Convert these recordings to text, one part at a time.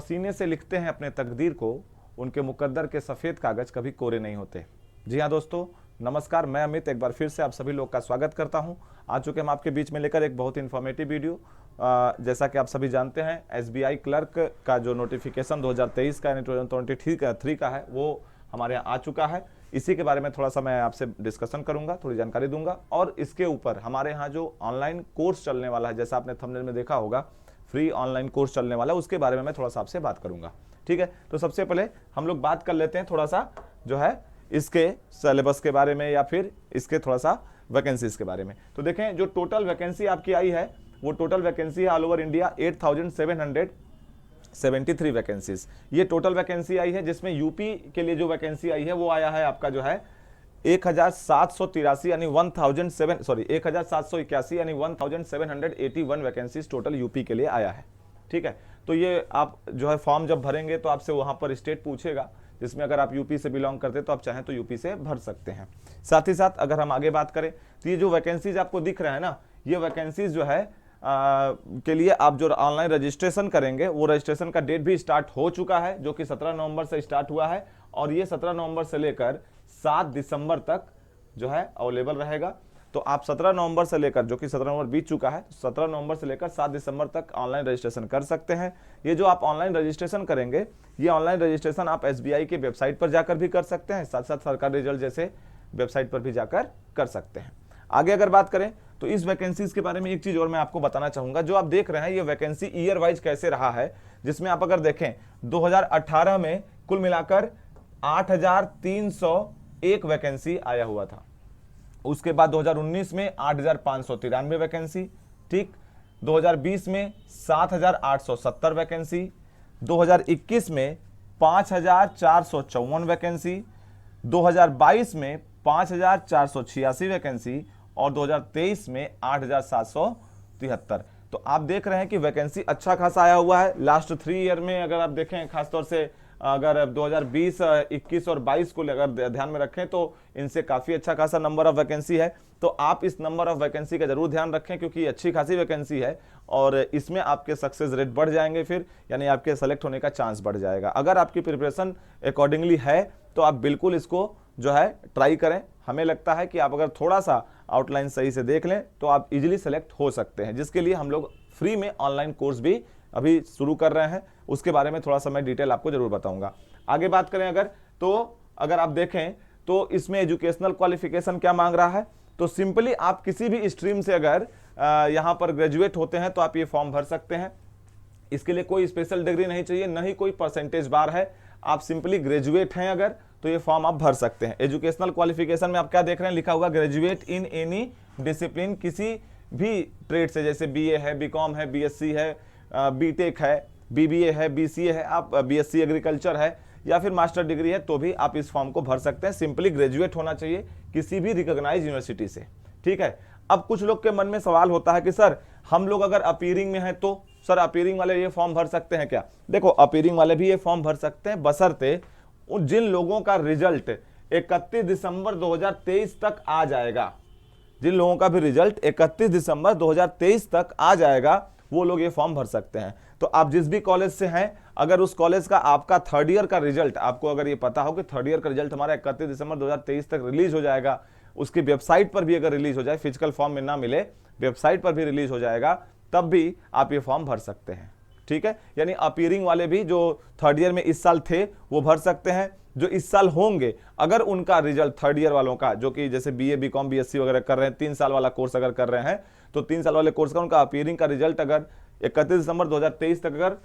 पसीने से लिखते हैं अपने तकदीर को, उनके मुकद्दर के सफ़ेद कागज़ कभी कोरे नहीं होते। जी हाँ दोस्तों, नमस्कार, मैं अमित एक बार फिर से आप सभी लोग का स्वागत करता हूं। आ चुके हम आपके बीच में लेकर एक बहुत ही इन्फॉर्मेटिव वीडियो। जैसा कि आप सभी जानते हैं, एसबीआई क्लर्क का जो नोटिफिकेशन 2023 का यानी 2023 का है वो हमारे यहाँ आ चुका है। इसी के बारे में थोड़ा सा मैं आपसे डिस्कशन करूंगा, थोड़ी जानकारी दूंगा, और इसके ऊपर हमारे यहाँ जो ऑनलाइन कोर्स चलने वाला है, जैसा आपने थंबनेल में देखा होगा, फ्री ऑनलाइन कोर्स चलने वाला है, उसके बारे में मैं थोड़ा सा आपसे बात करूंगा। ठीक है, तो सबसे पहले हम लोग बात कर लेते हैं थोड़ा सा जो है इसके सिलेबस के बारे में या फिर इसके थोड़ा सा वैकेंसीज के बारे में। तो देखें, जो टोटल वैकेंसी आपकी आई है वो टोटल वैकेंसी है ऑल ओवर इंडिया 8773 वैकेंसीज। ये टोटल वैकेंसी आई है, जिसमें यूपी के लिए जो वैकेंसी आई है वो आया है आपका जो है 1783 यानी 1781 यानी 1781 वैकेंसीज टोटल यूपी के लिए आया है। ठीक है, तो ये आप जो है फॉर्म जब भरेंगे तो आपसे वहां पर स्टेट पूछेगा, जिसमें अगर आप यूपी से बिलोंग करते तो आप चाहें तो यूपी से भर सकते हैं। साथ ही साथ अगर हम आगे बात करें तो ये जो वैकेंसीज आपको दिख रहा है ना, ये वैकेंसीज जो है के लिए आप जो ऑनलाइन रजिस्ट्रेशन करेंगे वो रजिस्ट्रेशन का डेट भी स्टार्ट हो चुका है, जो कि 17 नवंबर से स्टार्ट हुआ है, और ये 17 नवंबर से लेकर 7 दिसंबर तक जो है अवेलेबल रहेगा। तो आप 17 नवंबर से लेकर, जो कि 17 नवंबर बीत चुका है, 17 नवंबर से लेकर 7 दिसंबर तक ऑनलाइन रजिस्ट्रेशन कर सकते हैं। ये जो आप ऑनलाइन रजिस्ट्रेशन करेंगे, ये ऑनलाइन रजिस्ट्रेशन आप एसबीआई के वेबसाइट पर जाकर भी कर सकते हैं, साथ साथ सरकारी रिजल्ट जैसे वेबसाइट पर भी जाकर कर सकते हैं। आगे अगर बात करें तो इस वैकेंसीज के बारे में एक चीज और मैं आपको बताना चाहूंगा। जो आप देख रहे हैं ये वैकेंसी ईयर वाइज कैसे रहा है, जिसमें आप अगर देखें 2018 में कुल मिलाकर 8301 वैकेंसी आया हुआ था। उसके बाद 2019 में 8593 वैकेंसी, ठीक, 2020 में 7870 वैकेंसी, 2021 में 5454 वैकेंसी, 2022 में 5486 वैकेंसी और 2023 में 8773। तो आप देख रहे हैं कि वैकेंसी अच्छा खासा आया हुआ है। लास्ट 3 ईयर में अगर आप देखें, खासतौर से अगर 2020, 21 और 22 को अगर ध्यान में रखें तो इनसे काफ़ी अच्छा खासा नंबर ऑफ वैकेंसी है। तो आप इस नंबर ऑफ वैकेंसी का जरूर ध्यान रखें, क्योंकि अच्छी खासी वैकेंसी है और इसमें आपके सक्सेस रेट बढ़ जाएंगे, फिर यानी आपके सेलेक्ट होने का चांस बढ़ जाएगा। अगर आपकी प्रिपरेशन अकॉर्डिंगली है तो आप बिल्कुल इसको जो है ट्राई करें। हमें लगता है कि आप अगर थोड़ा सा आउटलाइन सही से देख लें तो आप इजीली सेलेक्ट हो सकते हैं, जिसके लिए हम लोग फ्री में ऑनलाइन कोर्स भी अभी शुरू कर रहे हैं। उसके बारे में थोड़ा सा मैं डिटेल आपको जरूर बताऊंगा। आगे बात करें अगर आप देखें तो इसमें एजुकेशनल क्वालिफिकेशन क्या मांग रहा है, तो सिंपली आप किसी भी स्ट्रीम से अगर यहाँ पर ग्रेजुएट होते हैं तो आप ये फॉर्म भर सकते हैं। इसके लिए कोई स्पेशल डिग्री नहीं चाहिए, न ही कोई परसेंटेज बार है। आप सिंपली ग्रेजुएट हैं अगर तो ये फॉर्म आप भर सकते हैं। एजुकेशनल क्वालिफिकेशन में आप क्या देख रहे हैं, लिखा हुआ ग्रेजुएट इन एनी डिसिप्लिन, किसी भी ट्रेड से, जैसे बीए है, बीकॉम है, बीएससी है, बीटेक है, बीबीए है, बीसीए है, आप बीएससी एग्रीकल्चर है या फिर मास्टर डिग्री है, तो भी आप इस फॉर्म को भर सकते हैं। सिंपली ग्रेजुएट होना चाहिए किसी भी रिकॉग्नाइज यूनिवर्सिटी से। ठीक है, अब कुछ लोग के मन में सवाल होता है कि सर हम लोग अगर अपीयरिंग में हैं तो सर अपीयरिंग वाले ये फॉर्म भर सकते हैं क्या? देखो, अपीयरिंग वाले भी ये फॉर्म भर सकते हैं, बशर्ते जिन लोगों का रिजल्ट 31 दिसंबर 2023 तक आ जाएगा, जिन लोगों का भी रिजल्ट 31 दिसंबर 2023 तक आ जाएगा, वो लोग ये फॉर्म भर सकते हैं। तो आप जिस भी कॉलेज से हैं, अगर उस कॉलेज का आपका थर्ड ईयर का रिजल्ट, आपको अगर ये पता हो कि थर्ड ईयर का रिजल्ट हमारा 31 दिसंबर 2023 तक रिलीज हो जाएगा, उसकी वेबसाइट पर भी अगर रिलीज हो जाए, फिजिकल फॉर्म में ना मिले, वेबसाइट पर भी रिलीज हो जाएगा, तब भी आप ये फॉर्म भर सकते हैं। ठीक है, यानी अपीयरिंग वाले भी जो थर्ड ईयर में इस साल थे वो भर सकते हैं। जो इस साल होंगे, अगर उनका रिजल्ट थर्ड ईयर वालों का, जो कि जैसे बीए, बीकॉम, बीएससी वगैरह कर रहे हैं, 3 साल वाला कोर्स अगर कर रहे हैं, तो 3 साल वाले कोर्स का उनका अपीयरिंग का रिजल्ट अगर 31 दिसंबर 2023 तक अगर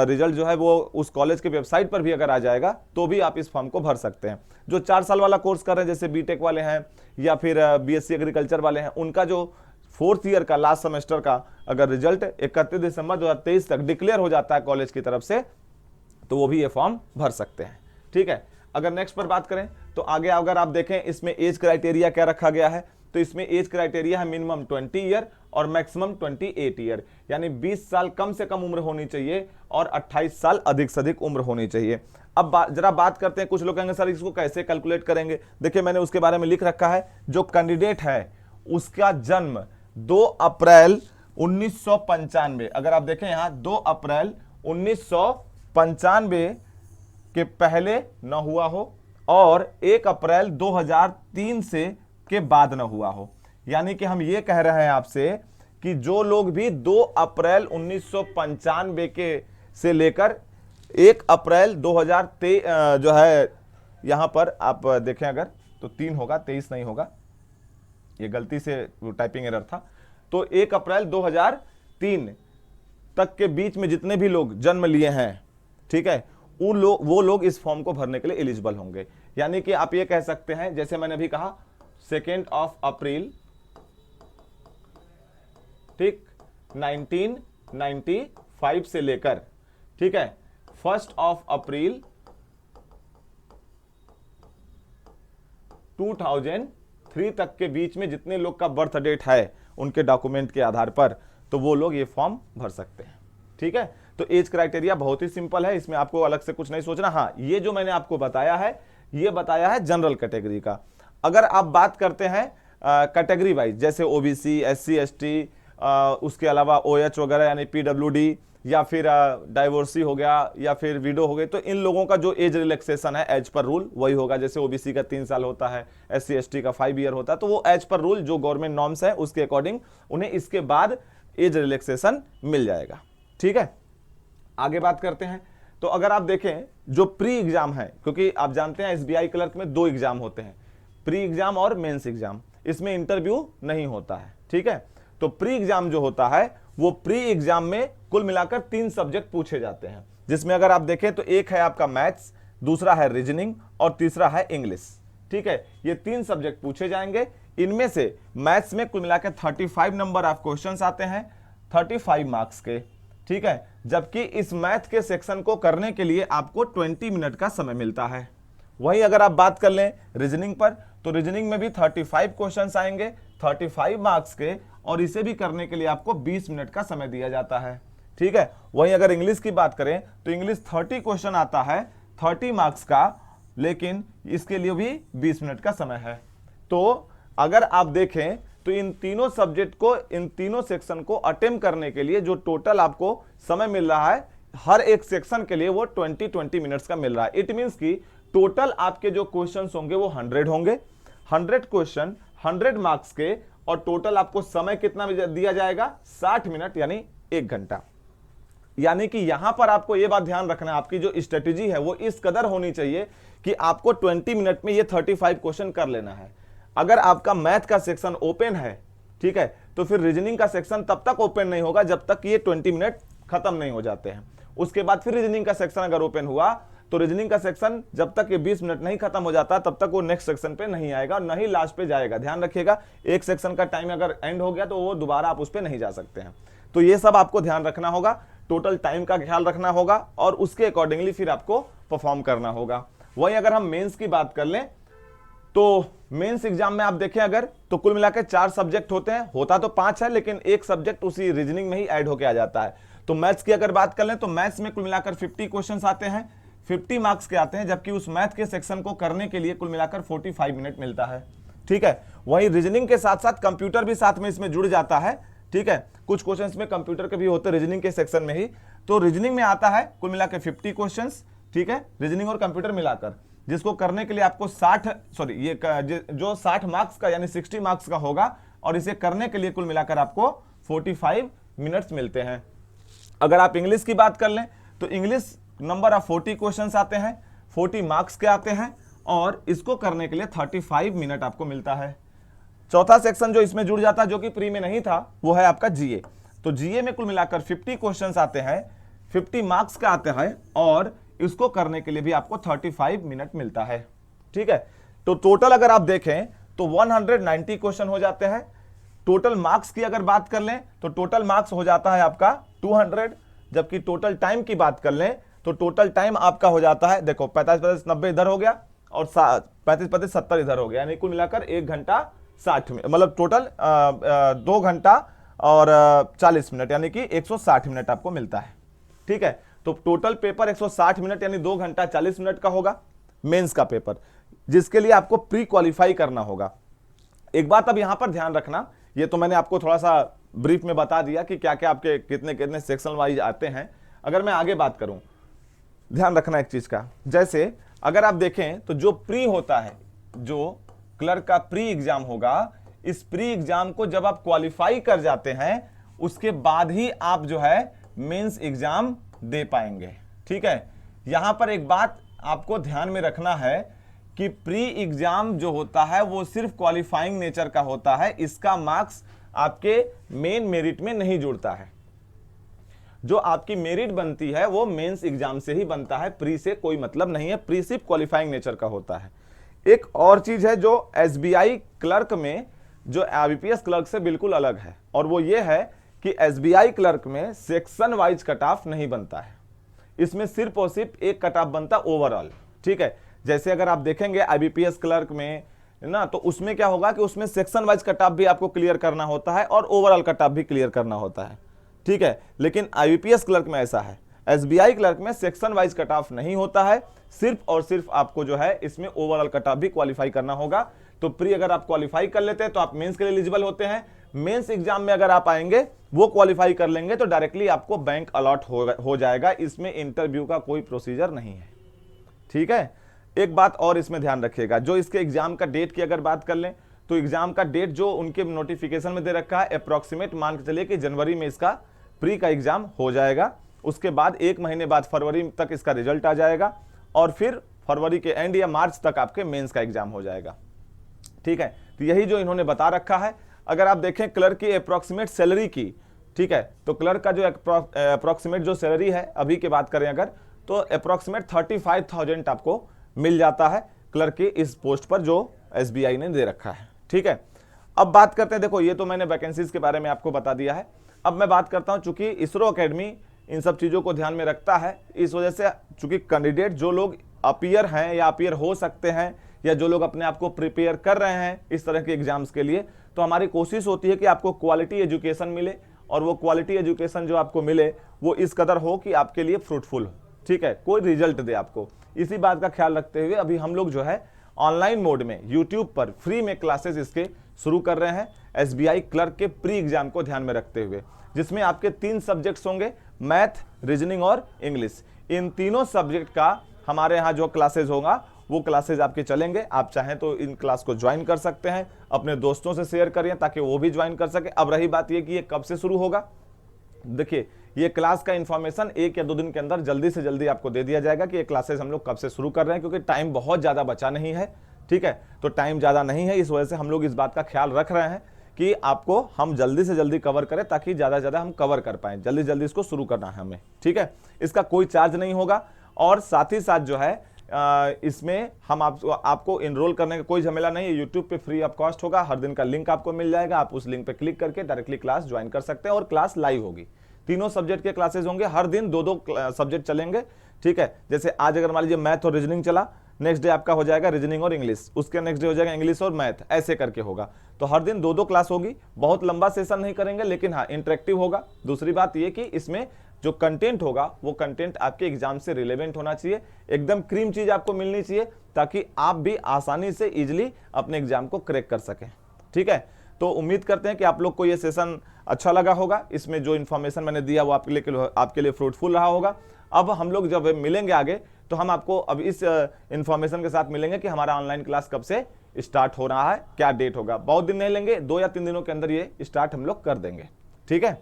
रिजल्ट जो है वो उस कॉलेज के वेबसाइट पर भी अगर आ जाएगा, तो भी आप इस फॉर्म को भर सकते हैं। जो 4 साल वाला कोर्स कर रहे हैं, जैसे बीटेक वाले हैं या फिर बीएससी एग्रीकल्चर वाले हैं, उनका जो 4th ईयर का लास्ट सेमेस्टर का अगर रिजल्ट 31 दिसंबर 2023 तक डिक्लेयर हो जाता है कॉलेज की तरफ से, तो वो भी ये फॉर्म भर सकते हैं। ठीक है, अगर नेक्स्ट पर बात करें तो आगे अगर आप देखें इसमें एज क्राइटेरिया क्या रखा गया है, तो इसमें एज क्राइटेरिया है मिनिमम 20 ईयर और मैक्सिमम 28 ईयर, यानी 20 साल कम से कम उम्र होनी चाहिए और 28 साल अधिक से अधिक उम्र होनी चाहिए। अब जरा बात करते हैं, कुछ लोग कहेंगे सर इसको कैसे कैलकुलेट करेंगे। देखिए, मैंने उसके बारे में लिख रखा है। जो कैंडिडेट है उसका जन्म 2 अप्रैल 1995, अगर आप देखें यहाँ 2 अप्रैल 1995 के पहले न हुआ हो और 1 अप्रैल 2003 से के बाद न हुआ हो। यानी कि हम ये कह रहे हैं आपसे कि जो लोग भी 2 अप्रैल 1995 के से लेकर 1 अप्रैल 2023 जो है, यहां पर आप देखें अगर तो 3 होगा, 23 नहीं होगा, ये गलती से टाइपिंग एरर था। तो 1 अप्रैल 2003 तक के बीच में जितने भी लोग जन्म लिए हैं, ठीक है, वो लोग इस फॉर्म को भरने के लिए एलिजिबल होंगे। यानी कि आप ये कह सकते हैं, जैसे मैंने अभी कहा 2 अप्रैल, ठीक, 1995 से लेकर, ठीक है, 1 अप्रैल 2003 तक के बीच में जितने लोग का बर्थ डेट है उनके डॉक्यूमेंट के आधार पर, तो वो लोग ये फॉर्म भर सकते हैं। ठीक है, तो एज क्राइटेरिया बहुत ही सिंपल है, इसमें आपको अलग से कुछ नहीं सोचना। हाँ, ये जो मैंने आपको बताया है, ये बताया है जनरल कैटेगरी का। अगर आप बात करते हैं कैटेगरी वाइज, जैसे ओबीसी, एससी, एसटी, उसके अलावा ओएच वगैरह यानी पीडब्ल्यूडी, या फिर डाइवोर्सी हो गया, या फिर विडो हो गई, तो इन लोगों का जो एज रिलैक्सेशन है एज पर रूल वही होगा। जैसे ओबीसी का 3 साल होता है, एससी एसटी का 5 ईयर होता है, तो वो एज पर रूल जो गवर्नमेंट नॉर्म्स है उसके अकॉर्डिंग उन्हें इसके बाद एज रिलैक्सेशन मिल जाएगा। ठीक है, आगे बात करते हैं। तो अगर आप देखें जो प्री एग्जाम है, क्योंकि आप जानते हैं एसबीआई क्लर्क में 2 एग्जाम होते हैं, प्री एग्जाम और मेंस एग्जाम, इसमें इंटरव्यू नहीं होता है। ठीक है, तो प्री एग्जाम जो होता है वो प्री एग्जाम में कुल मिलाकर 3 सब्जेक्ट पूछे जाते हैं, जिसमें अगर आप देखें तो एक है आपका मैथ्स, दूसरा है रीजनिंग और तीसरा है इंग्लिश। ठीक है, ये 3 सब्जेक्ट पूछे जाएंगे। इनमें से मैथ्स में कुल मिलाकर 35 नंबर ऑफ क्वेश्चंस आते हैं, 35 मार्क्स के। ठीक है, जबकि इस मैथ के सेक्शन को करने के लिए आपको 20 मिनट का समय मिलता है। वही अगर आप बात कर लें रीजनिंग पर, तो रीजनिंग में भी 35 क्वेश्चंस आएंगे, 35 मार्क्स के, और इसे भी करने के लिए आपको 20 मिनट का समय दिया जाता है। ठीक है, वहीं अगर इंग्लिश की बात करें तो इंग्लिश 30 क्वेश्चन आता है, 30 मार्क्स का, लेकिन इसके लिए भी 20 मिनट का समय है। तो अगर आप देखें तो इन तीनों सब्जेक्ट को, इन तीनों सेक्शन को अटेम्प्ट करने के लिए जो टोटल आपको समय मिल रहा है, हर एक सेक्शन के लिए वो 20 मिनट्स का मिल रहा है। इट मींस कि टोटल आपके जो क्वेश्चंस होंगे वो 100 होंगे, 100 क्वेश्चन 100 मार्क्स के, और टोटल आपको समय कितना दिया जाएगा, 60 मिनट यानी 1 घंटा। यानी कि यहां पर आपको यह बात ध्यान रखना है, आपकी जो स्ट्रेटेजी है वो इस कदर होनी चाहिए कि आपको 20 मिनट में ये 35 क्वेश्चन कर लेना है। अगर आपका मैथ का सेक्शन ओपन है, ठीक है, तो फिर रीजनिंग का सेक्शन तब तक ओपन नहीं होगा जब तक ये 20 मिनट खत्म नहीं हो जाते हैं। उसके बाद फिर रीजनिंग का सेक्शन अगर ओपन हुआ तो रीजनिंग का सेक्शन जब तक ये 20 मिनट नहीं खत्म हो जाता तब तक वो नेक्स्ट सेक्शन पे नहीं आएगा, न ही लास्ट पे जाएगा। ध्यान रखिएगा, एक सेक्शन का टाइम अगर एंड हो गया तो वो दोबारा आप उस पे नहीं जा सकते हैं। तो ये सब आपको ध्यान रखना होगा, टोटल टाइम का ख्याल रखना होगा, और उसके अकॉर्डिंगली फिर आपको परफॉर्म करना होगा। वही अगर हम मेंस की बात कर लें तो मेंस एग्जाम में आप देखें अगर, तो कुल मिलाकर 4 सब्जेक्ट होते हैं, होता तो 5 है लेकिन एक सब्जेक्ट उसी रीजनिंग में ही ऐड होके आ जाता है। तो मैथ्स की अगर बात कर लें तो मैथ्स में कुल मिलाकर 50 क्वेश्चन आते हैं, 50 मार्क्स के आते हैं, जबकि उस मैथ के सेक्शन को करने के लिए कुल मिलाकर 45 मिनट मिलता है। ठीक है, वहीं रीजनिंग के साथ साथ कंप्यूटर भी साथ में इसमें जुड़ जाता है। ठीक है, कुछ क्वेश्चंस में कंप्यूटर के भी होते हैं रीजनिंग के सेक्शन में ही। तो रीजनिंग में आता है कुल मिलाकर 50 क्वेश्चंस, ठीक है, रीजनिंग और कंप्यूटर मिलाकर, जिसको करने के लिए आपको 60 मार्क्स का यानी 60 मार्क्स का होगा, और इसे करने के लिए कुल मिलाकर आपको 45 मिनट्स मिलते हैं। अगर आप इंग्लिश की बात कर लें तो इंग्लिश नंबर ऑफ 40 क्वेश्चंस आते हैं, 40 मार्क्स के आते हैं, और इसको करने के लिए 35 मिनट आपको मिलता है। चौथा सेक्शन जो इसमें जुड़ जाता है, जो कि प्री में नहीं था, वो है आपका जीए। तो जीए में कुल मिलाकर 50 क्वेश्चंस आते हैं, 50 मार्क्स का आते हैं, और इसको करने के लिए भी आपको 35 मिनट मिलता है। ठीक है, तो टोटल अगर आप देखें तो 190 क्वेश्चन हो जाते हैं। टोटल मार्क्स की अगर बात कर लें तो टोटल मार्क्स हो जाता है आपका 200, जबकि टोटल टाइम की बात कर लें तो टोटल टाइम आपका हो जाता है, देखो 45 90 इधर हो गया और 35 70 इधर हो गया, यानी कुल मिलाकर 1 घंटा 60 मिनट, मतलब टोटल 2 घंटा और 40 मिनट, यानी कि 160 मिनट आपको मिलता है। ठीक है, तो टोटल पेपर 160 मिनट यानी 2 घंटा 40 मिनट का होगा मेंस का पेपर, जिसके लिए आपको प्री क्वालिफाई करना होगा। एक बात अब यहां पर ध्यान रखना, ये तो मैंने आपको थोड़ा सा ब्रीफ में बता दिया कि क्या क्या आपके कितने कितने सेक्शन वाइज आते हैं। अगर मैं आगे बात करूं, ध्यान रखना एक चीज का, जैसे अगर आप देखें तो जो प्री होता है, जो क्लर्क का प्री एग्जाम होगा, इस प्री एग्जाम को जब आप क्वालिफाई कर जाते हैं उसके बाद ही आप जो है मेंस एग्जाम दे पाएंगे। ठीक है, यहां पर एक बात आपको ध्यान में रखना है कि प्री एग्जाम जो होता है वो सिर्फ क्वालिफाइंग नेचर का होता है, इसका मार्क्स आपके मेन मेरिट में नहीं जुड़ता है। जो आपकी मेरिट बनती है वो मेंस एग्जाम से ही बनता है, प्री से कोई मतलब नहीं है, प्री सिर्फ क्वालिफाइंग नेचर का होता है। एक और चीज है जो एसबीआई क्लर्क में जो आईबीपीएस क्लर्क से बिल्कुल अलग है, और वो ये है कि एसबीआई क्लर्क में सेक्शन वाइज कट ऑफ नहीं बनता है, इसमें सिर्फ और सिर्फ एक कट ऑफ बनता ओवरऑल। ठीक है, जैसे अगर आप देखेंगे आईबीपीएस क्लर्क में ना, तो उसमें क्या होगा कि उसमें सेक्शन वाइज कट ऑफ भी आपको क्लियर करना होता है और ओवरऑल कट ऑफ भी क्लियर करना होता है। ठीक है, लेकिन आईबीपीएस क्लर्क में ऐसा है, एसबीआई क्लर्क में सेक्शन वाइज कट ऑफ नहीं होता है, सिर्फ और सिर्फ आपको जो है इसमें ओवरऑल कट ऑफ भी क्वालिफाई करना होगा। तो प्री अगर आप क्वालिफाई कर लेते हैं तो आप मेंस के लिए एलिजिबल होते हैं, मेंस एग्जाम में अगर आप आएंगे वो क्वालिफाई कर लेंगे तो डायरेक्टली आपको बैंक अलॉट हो जाएगा, इसमें इंटरव्यू का कोई प्रोसीजर नहीं है। ठीक है, एक बात और इसमें ध्यान रखिएगा, जो इसके एग्जाम का डेट की अगर बात कर लें तो एग्जाम का डेट जो उनके नोटिफिकेशन में दे रखा है अप्रोक्सीमेट मान के चलिए कि जनवरी में इसका प्री का एग्जाम हो जाएगा, उसके बाद 1 महीने बाद फरवरी तक इसका रिजल्ट आ जाएगा और फिर फरवरी के एंड या मार्च तक आपके मेंस का एग्जाम हो जाएगा। ठीक है, तो यही जो इन्होंने बता रखा है। अगर आप देखें क्लर्क की अप्रोक्सीमेट सैलरी की, ठीक है, तो क्लर्क का जो अप्रोक्सीमेट जो सैलरी है अभी की बात करें अगर, तो अप्रोक्सीमेट 35,000 आपको मिल जाता है क्लर्क की इस पोस्ट पर जो एसबीआई ने दे रखा है। ठीक है, अब बात करते हैं, देखो ये तो मैंने वैकेंसीज के बारे में आपको बता दिया है। अब मैं बात करता हूं, चूंकि इसरो एकेडमी इन सब चीजों को ध्यान में रखता है, इस वजह से चूंकि कैंडिडेट जो लोग अपीयर हैं या अपीयर हो सकते हैं या जो लोग अपने आप को प्रिपेयर कर रहे हैं इस तरह के एग्जाम्स के लिए, तो हमारी कोशिश होती है कि आपको क्वालिटी एजुकेशन मिले और वो क्वालिटी एजुकेशन जो आपको मिले वो इस कदर हो कि आपके लिए फ्रूटफुल हो। ठीक है, कोई रिजल्ट दे आपको, इसी बात का ख्याल रखते हुए अभी हम लोग जो है ऑनलाइन मोड में यूट्यूब पर फ्री में क्लासेस इसके शुरू कर रहे हैं एसबीआई क्लर्क के प्री एग्जाम को ध्यान में रखते हुए, जिसमें आपके 3 सब्जेक्ट्स होंगे, मैथ, रीजनिंग और इंग्लिश। इन तीनों सब्जेक्ट का हमारे यहाँ जो क्लासेज होगा वो क्लासेज आपके चलेंगे। आप चाहें तो इन क्लास को ज्वाइन कर सकते हैं, अपने दोस्तों से शेयर करिए ताकि वो भी ज्वाइन कर सके। अब रही बात ये कि ये कब से शुरू होगा, देखिए ये क्लास का इंफॉर्मेशन 1 या 2 दिन के अंदर जल्दी से जल्दी आपको दे दिया जाएगा कि ये क्लासेस हम लोग कब से शुरू कर रहे हैं, क्योंकि टाइम बहुत ज़्यादा बचा नहीं है। ठीक है, तो टाइम ज़्यादा नहीं है, इस वजह से हम लोग इस बात का ख्याल रख रहे हैं कि आपको हम जल्दी से जल्दी कवर करें ताकि ज़्यादा से ज़्यादा हम कवर कर पाएँ, जल्दी जल्दी इसको शुरू करना है हमें। ठीक है, इसका कोई चार्ज नहीं होगा और साथ ही साथ जो है इसमें हम आपको इनरोल करने का कोई झमेला नहीं है, यूट्यूब पे फ्री ऑफ कॉस्ट होगा, हर दिन का लिंक आपको मिल जाएगा, आप उस लिंक पे क्लिक करके डायरेक्टली क्लास ज्वाइन कर सकते हैं और क्लास लाइव होगी। तीनों सब्जेक्ट के क्लासेस होंगे, हर दिन 2-2 सब्जेक्ट चलेंगे। ठीक है, जैसे आज अगर मान लीजिए मैथ और रीजनिंग चला, नेक्स्ट डे आपका हो जाएगा रीजनिंग और इंग्लिश, उसके नेक्स्ट डे हो जाएगा इंग्लिश और मैथ, ऐसे करके होगा। तो हर दिन 2-2 क्लास होगी, बहुत लंबा सेशन नहीं करेंगे लेकिन हाँ इंटरेक्टिव होगा। दूसरी बात ये कि इसमें जो कंटेंट होगा वो कंटेंट आपके एग्जाम से रिलेवेंट होना चाहिए, एकदम क्रीम चीज आपको मिलनी चाहिए ताकि आप भी आसानी से इजीली अपने एग्जाम को क्रैक कर सकें। ठीक है, तो उम्मीद करते हैं कि आप लोग को ये सेशन अच्छा लगा होगा, इसमें जो इन्फॉर्मेशन मैंने दिया वो आपके लिए फ्रूटफुल रहा होगा। अब हम लोग जब मिलेंगे आगे तो हम आपको अब इस इन्फॉर्मेशन के साथ मिलेंगे कि हमारा ऑनलाइन क्लास कब से स्टार्ट हो रहा है, क्या डेट होगा। बहुत दिन नहीं लेंगे, 2 या 3 दिनों के अंदर ये स्टार्ट हम लोग कर देंगे। ठीक है,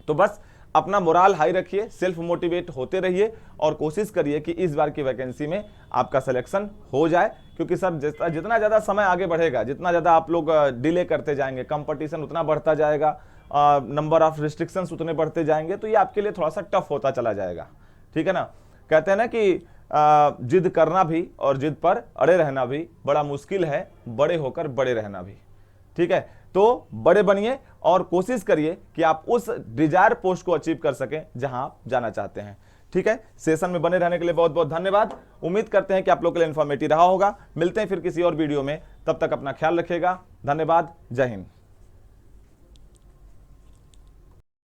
तो बस अपना मोराल हाई रखिए, सेल्फ मोटिवेट होते रहिए और कोशिश करिए कि इस बार की वैकेंसी में आपका सिलेक्शन हो जाए, क्योंकि सर जितना ज़्यादा समय आगे बढ़ेगा, जितना ज़्यादा आप लोग डिले करते जाएंगे, कंपटीशन उतना बढ़ता जाएगा, नंबर ऑफ रिस्ट्रिक्शंस उतने बढ़ते जाएंगे, तो ये आपके लिए थोड़ा सा टफ होता चला जाएगा। ठीक है ना, कहते हैं ना कि जिद करना भी और जिद पर अड़े रहना भी बड़ा मुश्किल है, बड़े होकर बड़े रहना भी। ठीक है, तो बड़े बनिए और कोशिश करिए कि आप उस डिजायर पोस्ट को अचीव कर सकें जहां आप जाना चाहते हैं। ठीक है, सेशन में बने रहने के लिए बहुत बहुत धन्यवाद। उम्मीद करते हैं कि आप लोग के लिए इन्फॉर्मेटिव रहा होगा। मिलते हैं फिर किसी और वीडियो में, तब तक अपना ख्याल रखिएगा। धन्यवाद, जय हिंद।